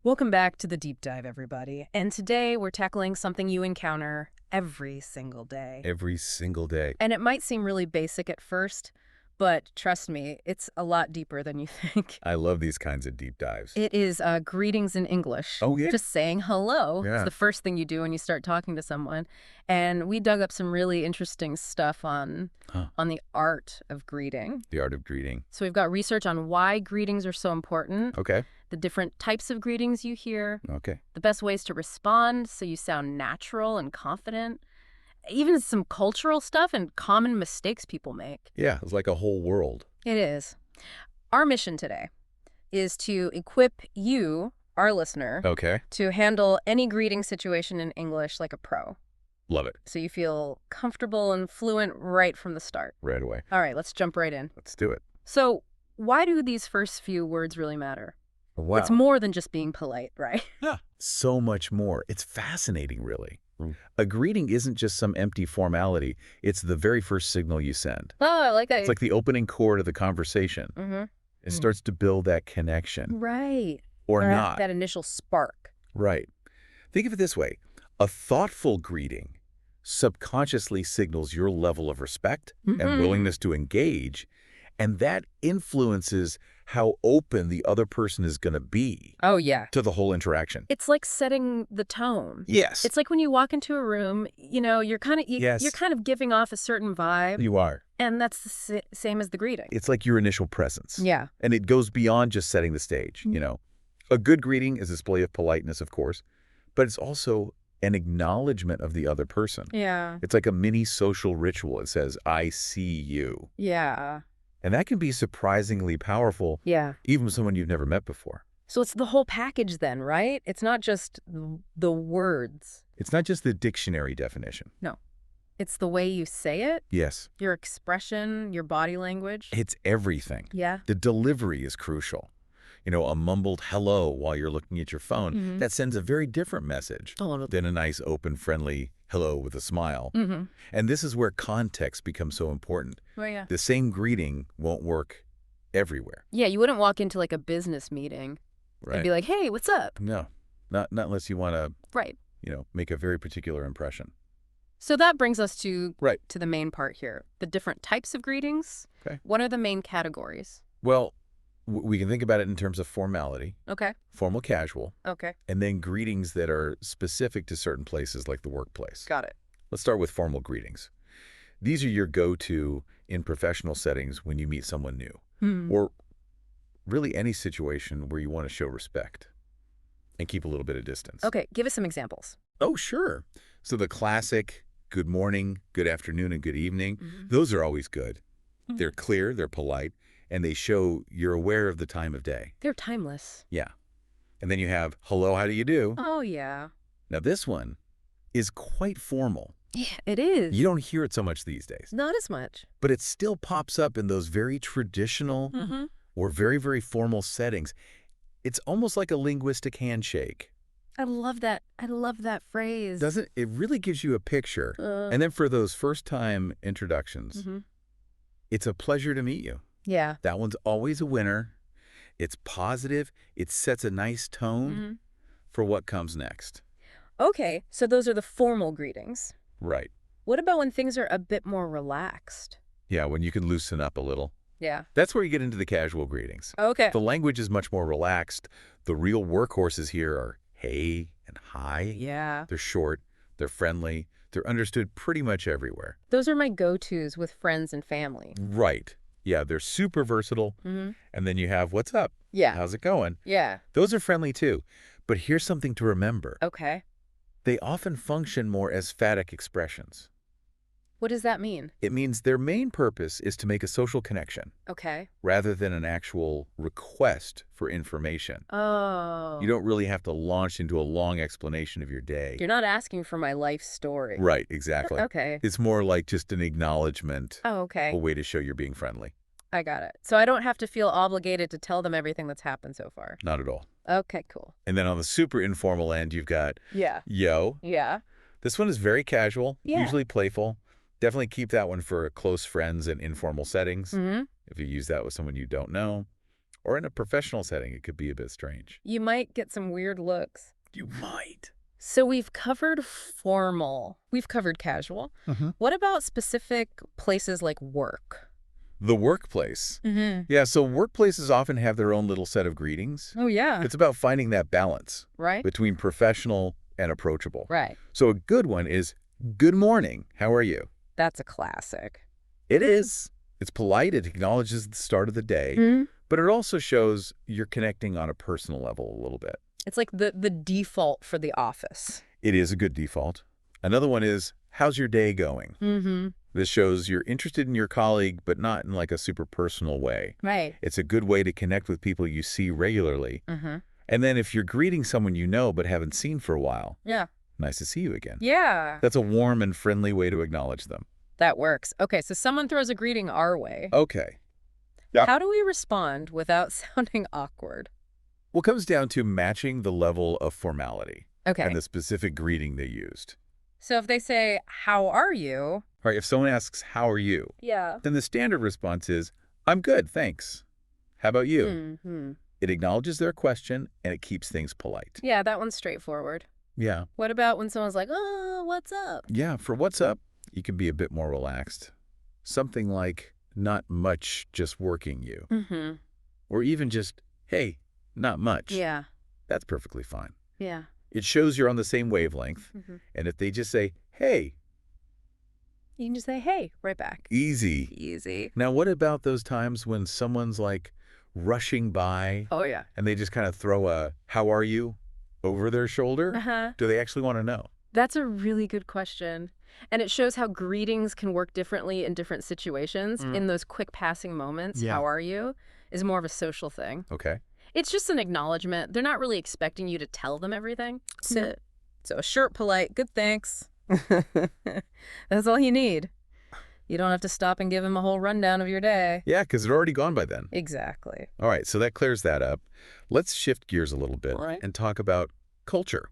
Welcome back to the Deep Dive, everybody. And today we're tackling something you encounter every single day. Every single day. And it might seem really basic at first, but trust me, it's a lot deeper than you think. I love these kinds of deep dives. It is greetings in English. Oh, yeah? Just saying hello. Yeah. It's the first thing you do when you start talking to someone. And we dug up some really interesting stuff on the art of greeting. The art of greeting. So we've got research on why greetings are so important. Okay. The different types of greetings you hear. Okay. The best ways to respond so you sound natural and confident. Even some cultural stuff and common mistakes people make. Yeah, it's like a whole world. It is. Our mission today is to equip you, our listener, Okay. to handle any greeting situation in English like a pro. Love it. So you feel comfortable and fluent right from the start. Right away. All right, let's jump right in. Let's do it. So why do these first few words really matter? Wow. It's more than just being polite, right? Yeah. So much more. It's fascinating, really. A greeting isn't just some empty formality. It's the very first signal you send. Oh, I like that. It's like the opening chord of the conversation. Mm-hmm. It starts to build that connection. Right. Or not. That initial spark. Right. Think of it this way. A thoughtful greeting subconsciously signals your level of respect and willingness to engage, and that influences how open the other person is going to be Oh, yeah. to the whole interaction. It's like setting the tone. Yes. It's like when you walk into a room, you're kind of giving off a certain vibe, You are. and that's the same as the greeting. It's like your initial presence. Yeah. And it goes beyond just setting the stage, A good greeting is a display of politeness, of course, but it's also an acknowledgement of the other person. Yeah. It's like a mini social ritual. It says, I see you. Yeah. And that can be surprisingly powerful, Yeah. even with someone you've never met before. So it's the whole package then, right? It's not just the words. It's not just the dictionary definition. No. It's the way you say it, Yes. your expression, your body language. It's everything. Yeah. The delivery is crucial. A mumbled hello while you're looking at your phone, that sends a very different message than a nice, open, friendly hello with a smile. And this is where context becomes so important. Oh, yeah. The same greeting won't work everywhere. Yeah, you wouldn't walk into like a business meeting and be like, hey, what's up? No, not unless you want to, Right. make a very particular impression. So that brings us to Right. the main part here, the different types of greetings. Okay. What are the main categories? Well, we can think about it in terms of formality, Okay. formal casual, Okay. and then greetings that are specific to certain places like the workplace. Got it. Let's start with formal greetings. These are your go-to in professional settings when you meet someone new, or really any situation where you want to show respect and keep a little bit of distance. Okay. Give us some examples. Oh, sure. So the classic good morning, good afternoon, and good evening, those are always good. They're clear, they're polite, and they show you're aware of the time of day. They're timeless. Yeah. And then you have, hello, how do you do? Oh, yeah. Now this one is quite formal. Yeah, it is. You don't hear it so much these days. Not as much. But it still pops up in those very traditional or very, very formal settings. It's almost like a linguistic handshake. I love that. I love that phrase. Doesn't it? It really gives you a picture. And then for those first-time introductions, it's a pleasure to meet you. Yeah. That one's always a winner. It's positive. It sets a nice tone for what comes next. Okay. So those are the formal greetings. Right. What about when things are a bit more relaxed? Yeah, when you can loosen up a little. Yeah. That's where you get into the casual greetings. Okay. The language is much more relaxed. The real workhorses here are hey and hi. Yeah. They're short. They're friendly. They're understood pretty much everywhere. Those are my go-tos with friends and family. Right. Yeah, they're super versatile. And then you have, what's up? Yeah. How's it going? Yeah. Those are friendly too. But here's something to remember. Okay. They often function more as phatic expressions. What does that mean? It means their main purpose is to make a social connection Okay. rather than an actual request for information. Oh. You don't really have to launch into a long explanation of your day. You're not asking for my life story. Right, exactly. Okay. It's more like just an acknowledgement, Oh, okay. a way to show you're being friendly. I got it. So I don't have to feel obligated to tell them everything that's happened so far. Not at all. Okay, cool. And then on the super informal end, you've got Yeah. yo. Yeah. This one is very casual, Yeah. usually playful. Definitely keep that one for close friends and informal settings, if you use that with someone you don't know. Or in a professional setting, it could be a bit strange. You might get some weird looks. You might. So we've covered formal. We've covered casual. What about specific places like work? The workplace. Mm-hmm. Yeah, so workplaces often have their own little set of greetings. Oh, yeah. It's about finding that balance Right? between professional and approachable. Right. So a good one is, good morning, how are you? That's a classic. It is. It's polite, it acknowledges the start of the day, Mm-hmm. but it also shows you're connecting on a personal level a little bit. It's like the default for the office. It is a good default. Another one is, how's your day going? Mm-hmm. This shows you're interested in your colleague, but not in like a super personal way. Right. It's a good way to connect with people you see regularly. Mm-hmm. And then if you're greeting someone you know but haven't seen for a while, Yeah. nice to see you again. Yeah. That's a warm and friendly way to acknowledge them. That works. Okay, so someone throws a greeting our way. Okay. Yeah. How do we respond without sounding awkward? Well, it comes down to matching the level of formality Okay. and the specific greeting they used. So if they say, how are you? All right, if someone asks, how are you? Yeah. Then the standard response is, I'm good, thanks. How about you? Mm-hmm. It acknowledges their question and it keeps things polite. Yeah, that one's straightforward. Yeah. What about when someone's like, oh, what's up? Yeah, for what's up, you can be a bit more relaxed. Something like, not much, just working you. Mm-hmm. Or even just, hey, not much. Yeah. That's perfectly fine. Yeah. It shows you're on the same wavelength. Mm-hmm. And if they just say, hey, You can just say, hey, right back. easy. Easy. Now, what about those times when someone's like rushing by Oh, yeah. and they just kind of throw a, how are you, over their shoulder? Uh-huh. Do they actually want to know? That's a really good question. And it shows how greetings can work differently in different situations. In those quick passing moments, Yeah. how are you, is more of a social thing. Okay. It's just an acknowledgement. They're not really expecting you to tell them everything. So a short, polite, good thanks. That's all you need. You don't have to stop and give them a whole rundown of your day. Yeah, because it's already gone by then. Exactly. All right, so that clears that up. Let's shift gears a little bit All right. and talk about culture.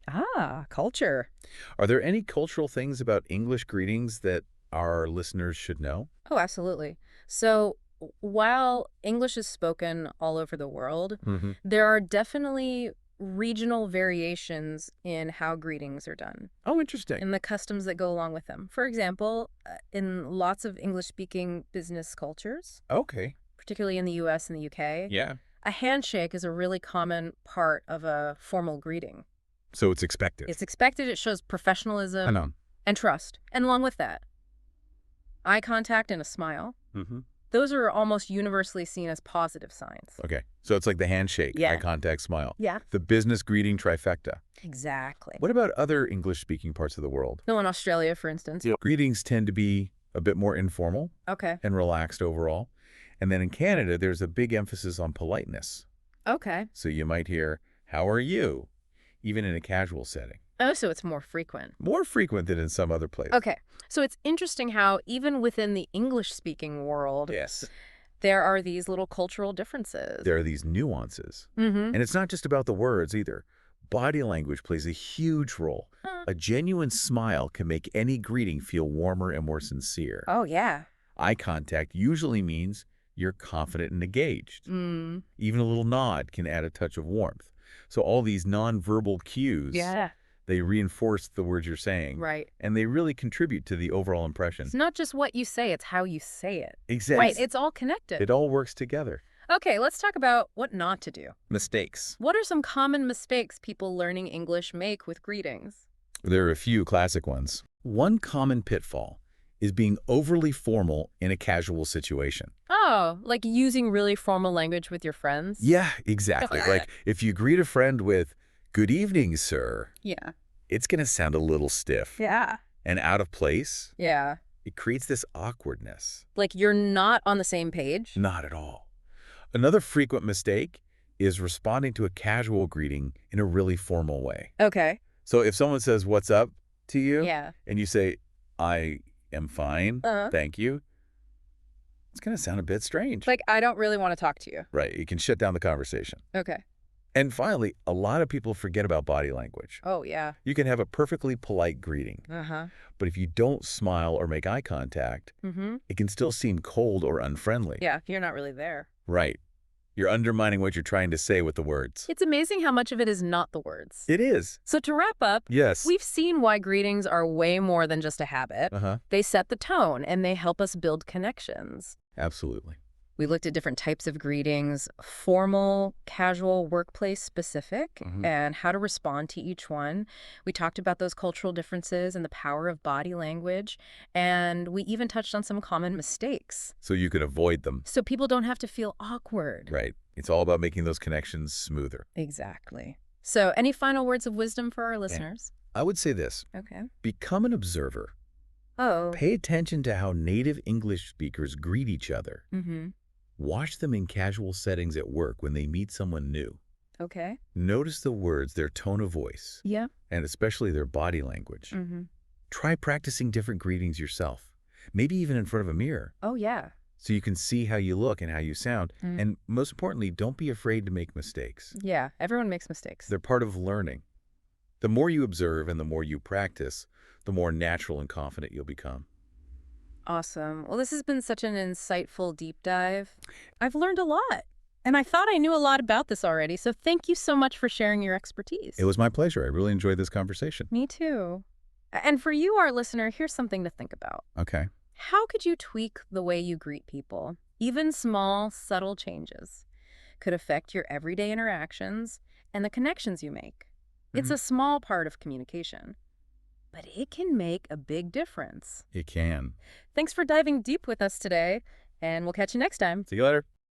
Ah, culture. Are there any cultural things about English greetings that our listeners should know? Oh, absolutely. So while English is spoken all over the world, Mm-hmm. there are definitely regional variations in how greetings are done Oh, interesting. and the customs that go along with them. For example, in lots of English-speaking business cultures, Okay. particularly in the US and the UK, Yeah. a handshake is a really common part of a formal greeting. So it's expected. It's expected, it shows I professionalism know. and trust. And along with that, eye contact and a smile. Mm-hmm. Those are almost universally seen as positive signs. Okay. So it's like the handshake, Yeah. eye contact, smile. Yeah. The business greeting trifecta. Exactly. What about other English-speaking parts of the world? No, in Australia, for instance. Greetings tend to be a bit more informal Okay. and relaxed overall. And then in Canada, there's a big emphasis on politeness. Okay. So you might hear, how are you? Even in a casual setting. Oh, so it's more frequent. More frequent than in some other places. Okay. So it's interesting how even within the English-speaking world, Yes. there are these little cultural differences. There are these nuances. Mm-hmm. And it's not just about the words either. Body language plays a huge role. A genuine smile can make any greeting feel warmer and more sincere. Oh, yeah. Eye contact usually means you're confident and engaged. Mm. Even a little nod can add a touch of warmth. So all these nonverbal cues, Yeah. they reinforce the words you're saying. Right. And they really contribute to the overall impression. It's not just what you say, it's how you say it. Exactly. Right. It's all connected. It all works together. Okay, let's talk about what not to do. Mistakes. What are some common mistakes people learning English make with greetings? There are a few classic ones. One common pitfall is being overly formal in a casual situation. Oh, like using really formal language with your friends? Yeah, exactly. Like if you greet a friend with, good evening, sir, Yeah. it's going to sound a little stiff Yeah. and out of place. Yeah. It creates this awkwardness. Like you're not on the same page? Not at all. Another frequent mistake is responding to a casual greeting in a really formal way. Okay. So if someone says, what's up to you? Yeah. And you say, I am fine, thank you. It's going to sound a bit strange. Like, I don't really want to talk to you. Right. You can shut down the conversation. Okay. And finally, a lot of people forget about body language. Oh, yeah. You can have a perfectly polite greeting, Uh-huh. but if you don't smile or make eye contact, Mm-hmm. it can still seem cold or unfriendly. Yeah, you're not really there. Right. You're undermining what you're trying to say with the words. It's amazing how much of it is not the words. It is. So to wrap up, Yes. we've seen why greetings are way more than just a habit. They set the tone, and they help us build connections. Absolutely. We looked at different types of greetings, formal, casual, workplace specific, and how to respond to each one. We talked about those cultural differences and the power of body language, and we even touched on some common mistakes. So you can avoid them. So people don't have to feel awkward. Right. It's all about making those connections smoother. Exactly. So any final words of wisdom for our listeners? I would say this. Okay. Become an observer. Oh. Pay attention to how native English speakers greet each other. Watch them in casual settings at work when they meet someone new. Okay. Notice the words, their tone of voice, Yeah. and especially their body language. Try practicing different greetings yourself, maybe even in front of a mirror, Oh, yeah. so you can see how you look and how you sound. And most importantly, don't be afraid to make mistakes. Yeah, everyone makes mistakes. They're part of learning. The more you observe and the more you practice, the more natural and confident you'll become. Awesome. Well, this has been such an insightful deep dive. I've learned a lot, and I thought I knew a lot about this already, so thank you so much for sharing your expertise. It was my pleasure. I really enjoyed this conversation. Me too. And for you, our listener, here's something to think about. Okay. How could you tweak the way you greet people? Even small, subtle changes could affect your everyday interactions and the connections you make. It's a small part of communication, but it can make a big difference. It can. Thanks for diving deep with us today, and we'll catch you next time. See you later.